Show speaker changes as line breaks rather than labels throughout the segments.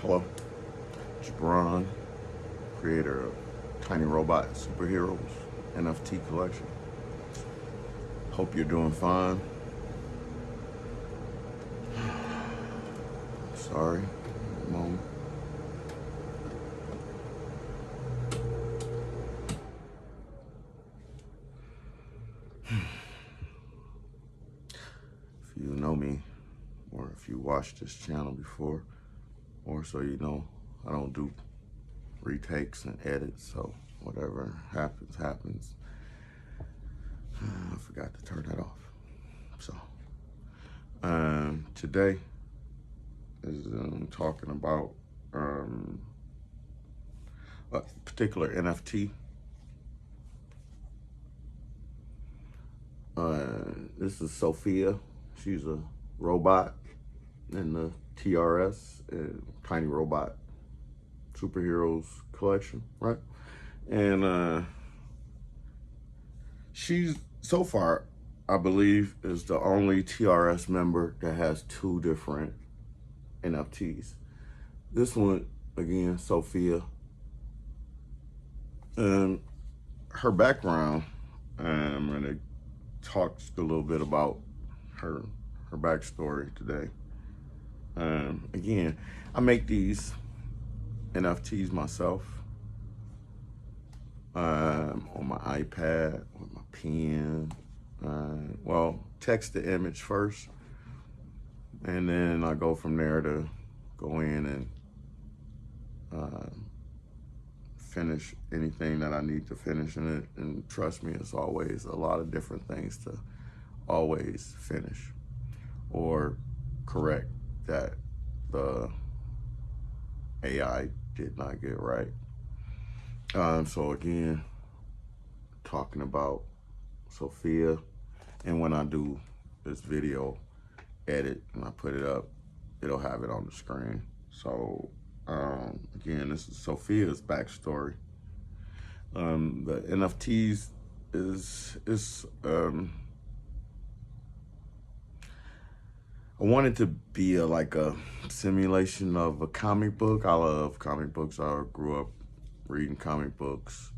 Hello, Jabron, creator of Tiny Robot Superheroes NFT collection. Hope you're doing fine. Sorry, moment. If you know me, or if you watched this channel before, or so you know, I don't do retakes and edits, so whatever happens, happens. I forgot to turn that off. So, today is talking about a particular NFT. This is Sophia. She's a robot in the TRS, Tiny Robot Superheroes collection, right? And she's, so far, I believe, is the only TRS member that has two different NFTs. This one, again, Sophia. And her background, I'm going to talk a little bit about her backstory today. Again, I make these NFTs myself on my iPad with my pen. Well, text the image first, and then I go from there to go in and finish anything that I need to finish in it. And trust me, it's always a lot of different things to always finish or correct that the AI did not get right. So again, talking about Sophia, and when I do this video edit and I put it up, it'll have it on the screen. So again, this is Sophia's backstory. The NFTs is I wanted to be like a simulation of a comic book. I love comic books. I grew up reading comic books.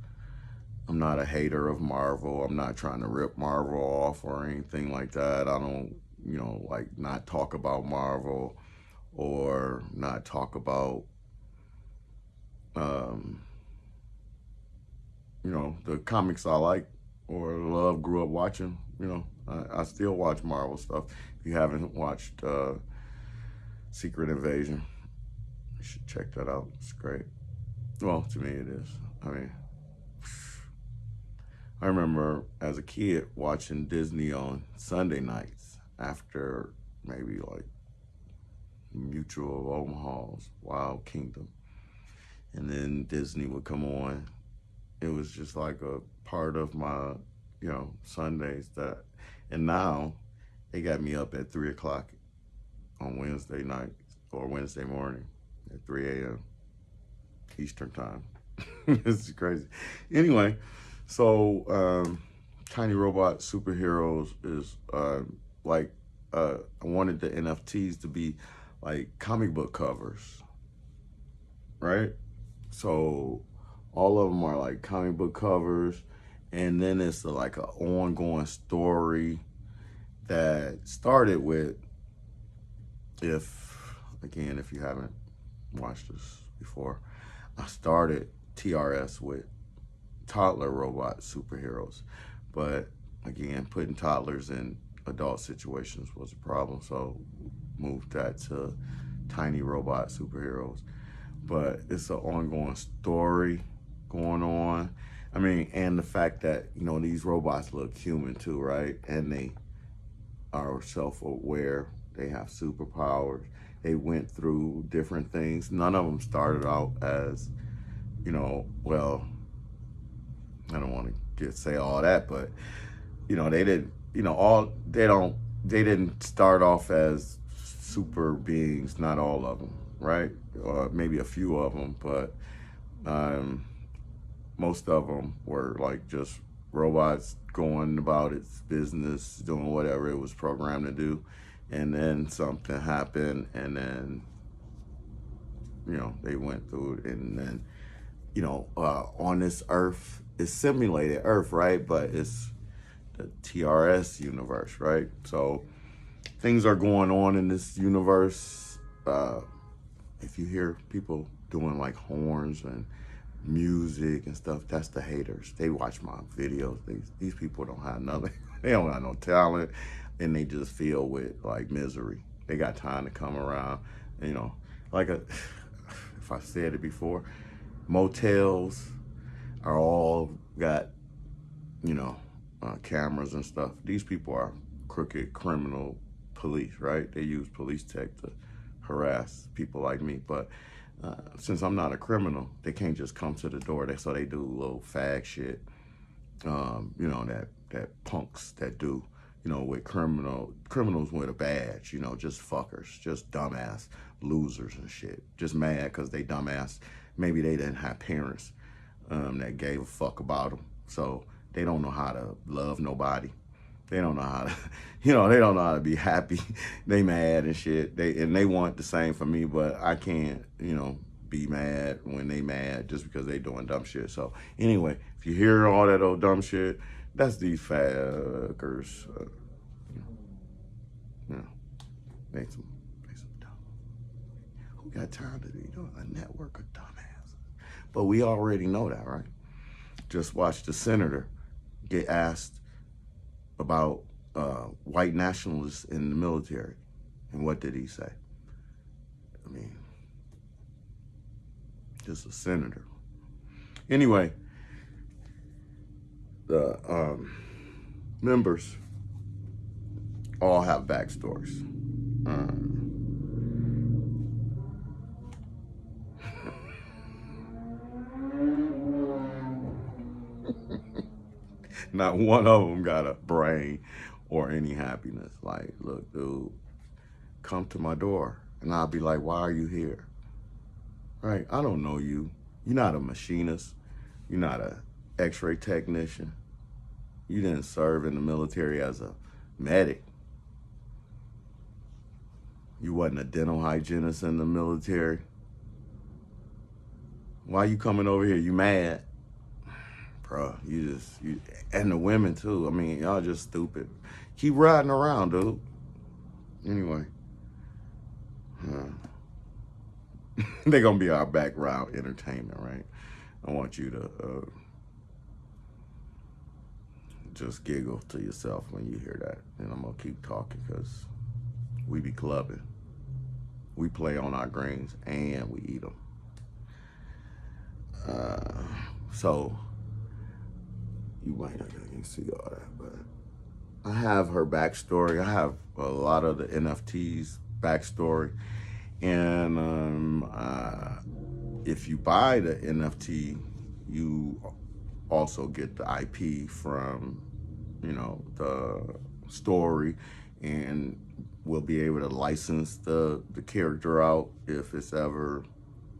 I'm not a hater of Marvel. I'm not trying to rip Marvel off or anything like that. I don't, like not talk about Marvel or not talk about, the comics I like or love, grew up watching. I still watch Marvel stuff. If you haven't watched Secret Invasion, you should check that out. It's great. Well, to me it is. I mean, I remember as a kid watching Disney on Sunday nights after maybe like Mutual of Omaha's Wild Kingdom. And then Disney would come on. It was just like a part of my, Sundays and now they got me up at 3 o'clock on Wednesday night or Wednesday morning at 3 a.m. Eastern time. It's crazy. Anyway, so Tiny Robot Superheroes is I wanted the NFTs to be like comic book covers, right? So all of them are like comic book covers, and then it's like an ongoing story that started with, if you haven't watched this before, I started TRS with toddler robot superheroes. But again, putting toddlers in adult situations was a problem, so moved that to tiny robot superheroes. But it's an ongoing story going on. I mean, and the fact that, these robots look human too, right? And they are self-aware. They have superpowers. They went through different things. None of them started out as, well, I don't want to say all that, but, they didn't, they didn't start off as super beings, not all of them, right? Maybe a few of them, but most of them were like just robots going about its business, doing whatever it was programmed to do. And then something happened, and then they went through it. And then, on this Earth, it's simulated Earth, right? But it's the TRS universe, right? So things are going on in this universe. If you hear people doing like horns and music and stuff, that's the haters. They watch my videos. These people don't have nothing. They don't have no talent, and they just filled with like misery. They got time to come around, like if I said it before, motels are all got, cameras and stuff. These people are crooked criminal police, right? They use police tech to harass people like me. But since I'm not a criminal, they can't just come to the door. So they do little fag shit, that punks that do, with criminals with a badge, just fuckers, just dumbass losers and shit. Just mad because they dumbass. Maybe they didn't have parents that gave a fuck about them. So they don't know how to love nobody. They don't know how to, they don't know how to be happy. They mad and shit. They want the same for me, but I can't, be mad when they mad just because they doing dumb shit. So anyway, if you hear all that old dumb shit, that's these fuckers. They some dumb. Who got time to be doing a network of dumbasses? But we already know that, right? Just watch the senator get asked about white nationalists in the military. And what did he say? I mean, just a senator. Anyway, the members all have backstories. Not one of them got a brain or any happiness. Like, look, dude, come to my door. And I'll be like, why are you here? Right? I don't know you. You're not a machinist. You're not a x-ray technician. You didn't serve in the military as a medic. You wasn't a dental hygienist in the military. Why you coming over here? You mad? Bro, you and the women too. I mean, y'all just stupid. Keep riding around, dude. Anyway. They're gonna be our background entertainment, right? I want you to just giggle to yourself when you hear that. And I'm gonna keep talking because we be clubbing. We play on our greens and we eat them. So you might not can see all that, but I have her backstory. I have a lot of the NFT's backstory. And if you buy the NFT, you also get the IP from, the story, and we'll be able to license the character out if it's ever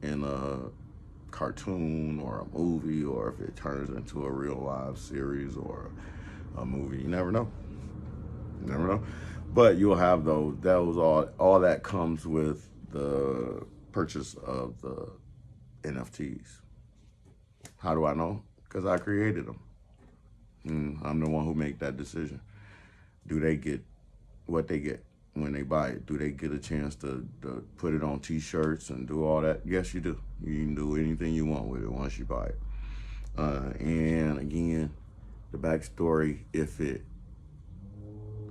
in a cartoon or a movie, or if it turns into a real live series or a movie. You never know. You never know. But you'll have those. That was all that comes with the purchase of the NFTs. How do I know? Because I created them. I'm the one who make that decision. Do they get what they get when they buy it? Do they get a chance to put it on t-shirts and do all that? Yes, you do. You can do anything you want with it once you buy it. And again, the backstory, if it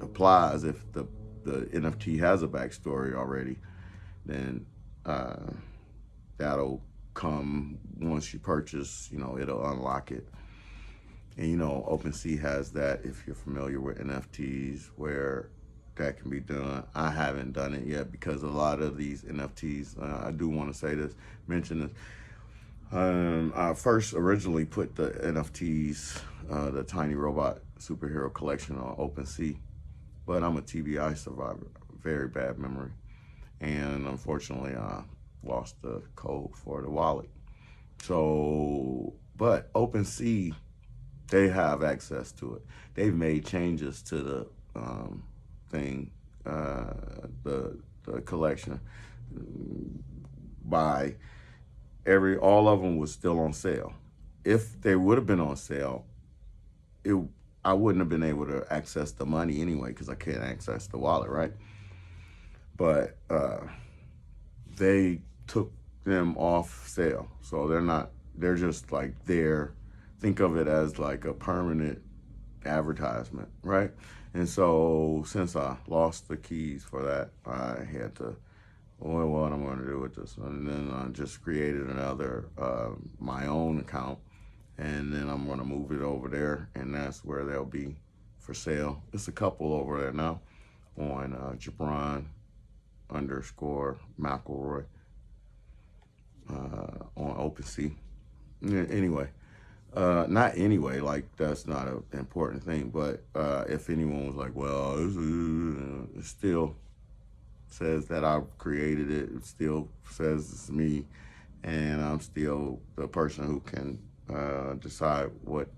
applies, if the NFT has a backstory already, then that'll come once you purchase, it'll unlock it. And OpenSea has that, if you're familiar with NFTs, where that can be done. I haven't done it yet because a lot of these NFTs, I do want to say this, mention this. I first originally put the NFTs, the Tiny Robot Superhero Collection, on OpenSea, but I'm a TBI survivor, very bad memory. And unfortunately, I lost the code for the wallet. So, but OpenSea, they have access to it. They've made changes to the thing, the collection, by all of them was still on sale. If they would have been on sale, it I wouldn't have been able to access the money anyway because I can't access the wallet, right? But they took them off sale, so they're just like there. Think of it as like a permanent advertisement, right? And so since I lost the keys for that, I had to, well, what I'm going to do with this? And then I just created another, my own account, and then I'm going to move it over there, and that's where they'll be for sale. It's a couple over there now on Jabron _ McElroy on OpenSea. Anyway. Not anyway, like that's not an important thing, but if anyone was like, well, it still says that I created it, it still says it's me, and I'm still the person who can decide what's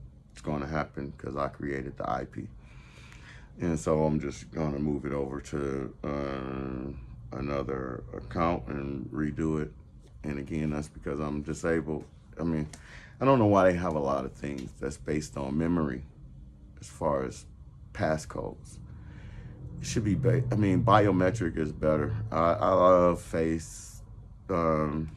going to happen because I created the IP. And so I'm just going to move it over to another account and redo it. And again, that's because I'm disabled. I mean, I don't know why they have a lot of things that's based on memory as far as passcodes. It should be, biometric is better. I love face thing,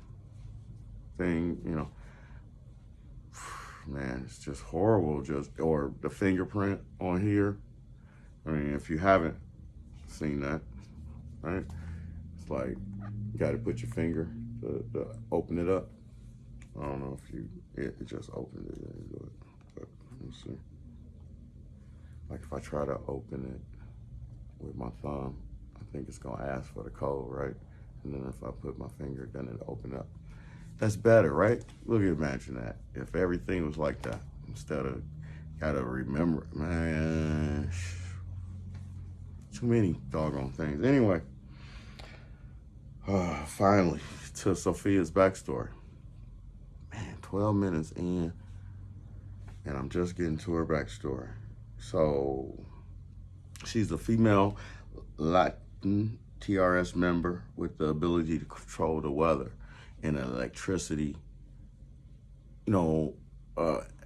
man, it's just horrible. Or the fingerprint on here. I mean, if you haven't seen that, right? It's like, you got to put your finger to open it up. I don't know if it just opened it and do it, but let's see. Like if I try to open it with my thumb, I think it's gonna ask for the code, right? And then if I put my finger, then it'll open up. That's better, right? Look, imagine that. If everything was like that, instead of gotta remember, man, too many doggone things. Anyway, finally to Sofia's backstory. 12 minutes in, and I'm just getting to her backstory. So, she's a female Latin TRS member with the ability to control the weather and electricity.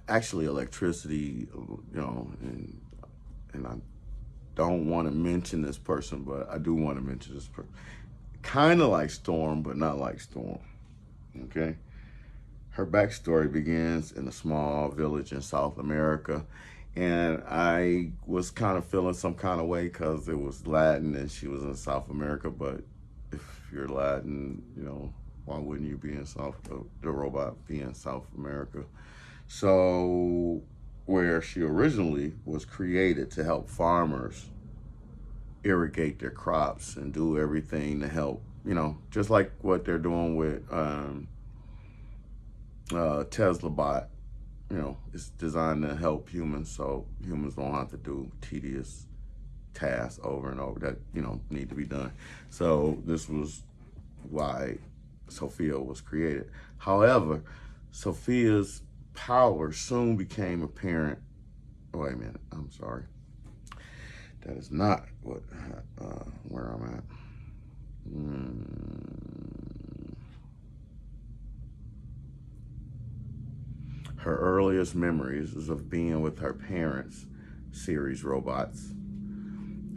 Actually electricity, and I don't want to mention this person, but I do want to mention this person. Kind of like Storm, but not like Storm, okay? Her backstory begins in a small village in South America, and I was kind of feeling some kind of way because it was Latin and she was in South America, but if you're Latin, why wouldn't you be in the robot be in South America? So, where she originally was created to help farmers irrigate their crops and do everything to help, just like what they're doing with Tesla bot, it's designed to help humans so humans don't have to do tedious tasks over and over that, need to be done. So this was why Sophia was created. However, Sophia's power soon became apparent. Wait a minute, I'm sorry. That is not where I'm at. Her earliest memories is of being with her parents' series robots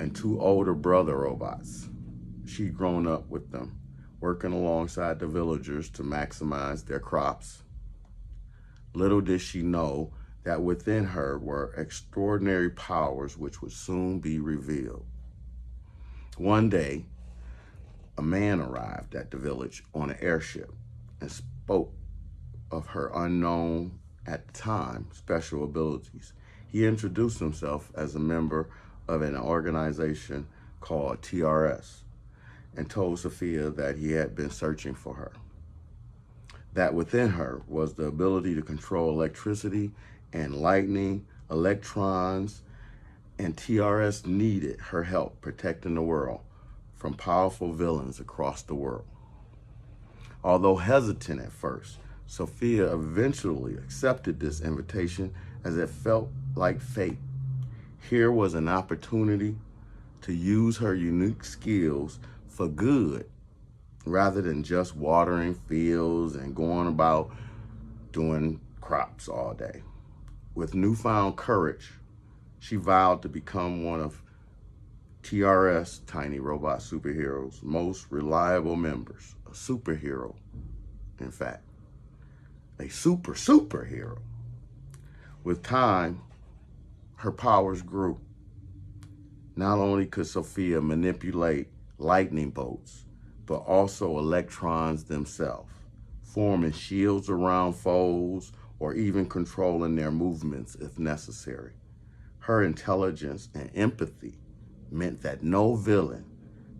and 2 older brother robots. She'd grown up with them, working alongside the villagers to maximize their crops. Little did she know that within her were extraordinary powers which would soon be revealed. One day, a man arrived at the village on an airship and spoke of her unknown, at the time, special abilities. He introduced himself as a member of an organization called TRS and told Sophia that he had been searching for her. That within her was the ability to control electricity and lightning, electrons, and TRS needed her help protecting the world from powerful villains across the world. Although hesitant at first, Sophia eventually accepted this invitation as it felt like fate. Here was an opportunity to use her unique skills for good rather than just watering fields and going about doing crops all day. With newfound courage, she vowed to become one of TRS, Tiny Robot Superhero's, most reliable members. A superhero, in fact. A superhero. With time, her powers grew. Not only could Sophia manipulate lightning bolts, but also electrons themselves, forming shields around foes or even controlling their movements if necessary. Her intelligence and empathy meant that no villain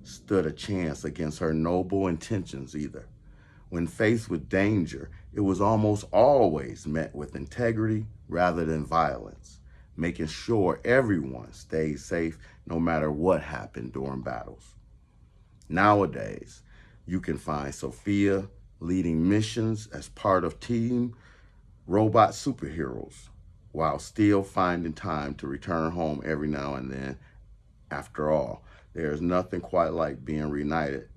stood a chance against her noble intentions either. When faced with danger, it was almost always met with integrity rather than violence, making sure everyone stayed safe no matter what happened during battles. Nowadays, you can find Sophia leading missions as part of Team Robot Superheroes while still finding time to return home every now and then. After all, there is nothing quite like being reunited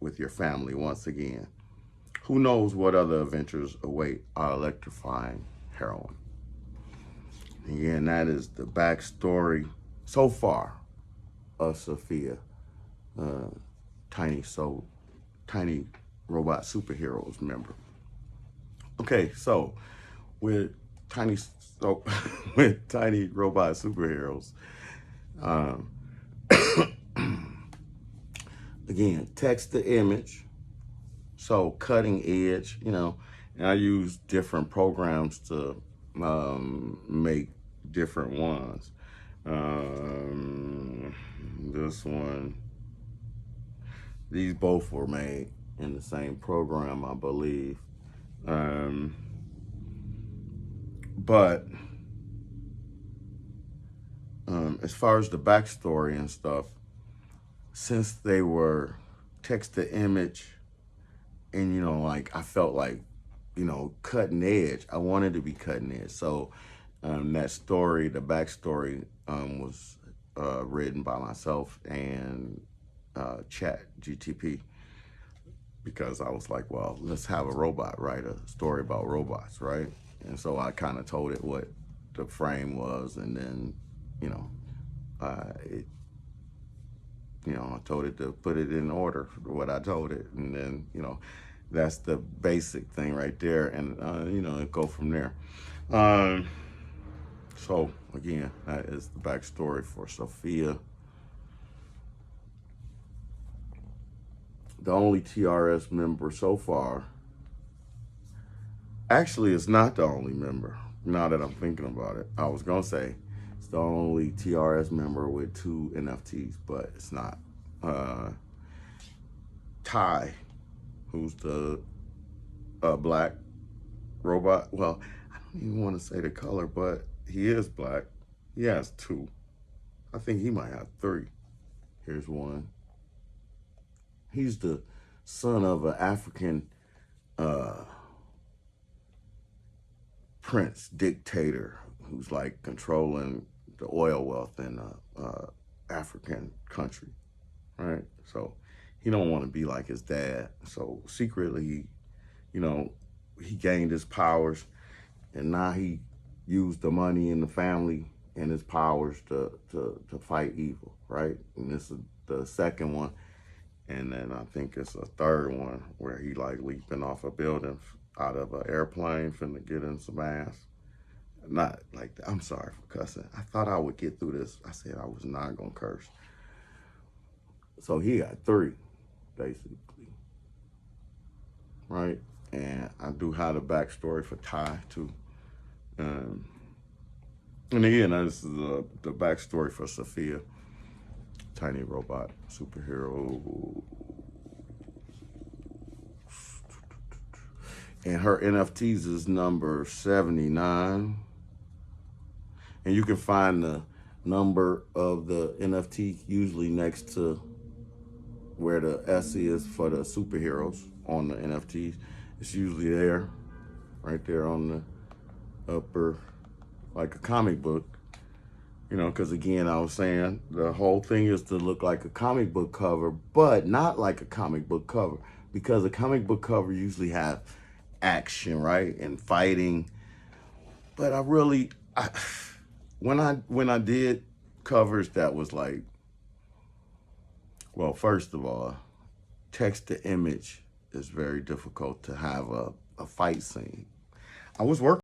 with your family once again. Who knows what other adventures await our electrifying heroine. Again, that is the backstory so far of Sophia, Tiny Robot Superheroes member. Okay, so with Tiny with Tiny Robot Superheroes, again, text to image, so cutting edge, and I use different programs to make different ones. This one, these both were made in the same program, I believe. But as far as the backstory and stuff, since they were text to image and, I felt like, cutting edge, I wanted to be cutting edge. So that story, the backstory was written by myself and Chat GTP, because I was like, well, let's have a robot write a story about robots, right? And so I kind of told it what the frame was, and then, I told it to put it in order, what I told it, and then, that's the basic thing right there, and, go from there. So, again, that is the backstory for Sophia. The only TRS member so far. Actually, it's not the only member, now that I'm thinking about it. I was going to say it's the only TRS member with 2 NFTs, but it's not. Ty, who's the black robot. Well, I don't even want to say the color, but he is black. He has 2. I think he might have 3. Here's one. He's the son of an African prince dictator who's like controlling the oil wealth in African country, right? So he don't want to be like his dad. So secretly, he gained his powers, and now he used the money in the family and his powers to fight evil, right? And this is the second one. And then I think it's a third one where he like leaping off a building out of an airplane finna get in some ass. Not like that. I'm sorry for cussing. I thought I would get through this. I said I was not gonna curse. So he got 3, basically. Right? And I do have the backstory for Ty too. And again, this is the backstory for Sophia, Tiny Robot Superhero. And her NFTs is number 79. And you can find the number of the NFT usually next to where the S is for the superheroes on the NFTs. It's usually there, right there on the upper, like a comic book. You know, because again, I was saying the whole thing is to look like a comic book cover, but not like a comic book cover, because a comic book cover usually have action, right, and fighting. But when I did covers that was like, well, first of all, text to image is very difficult to have a fight scene. I was working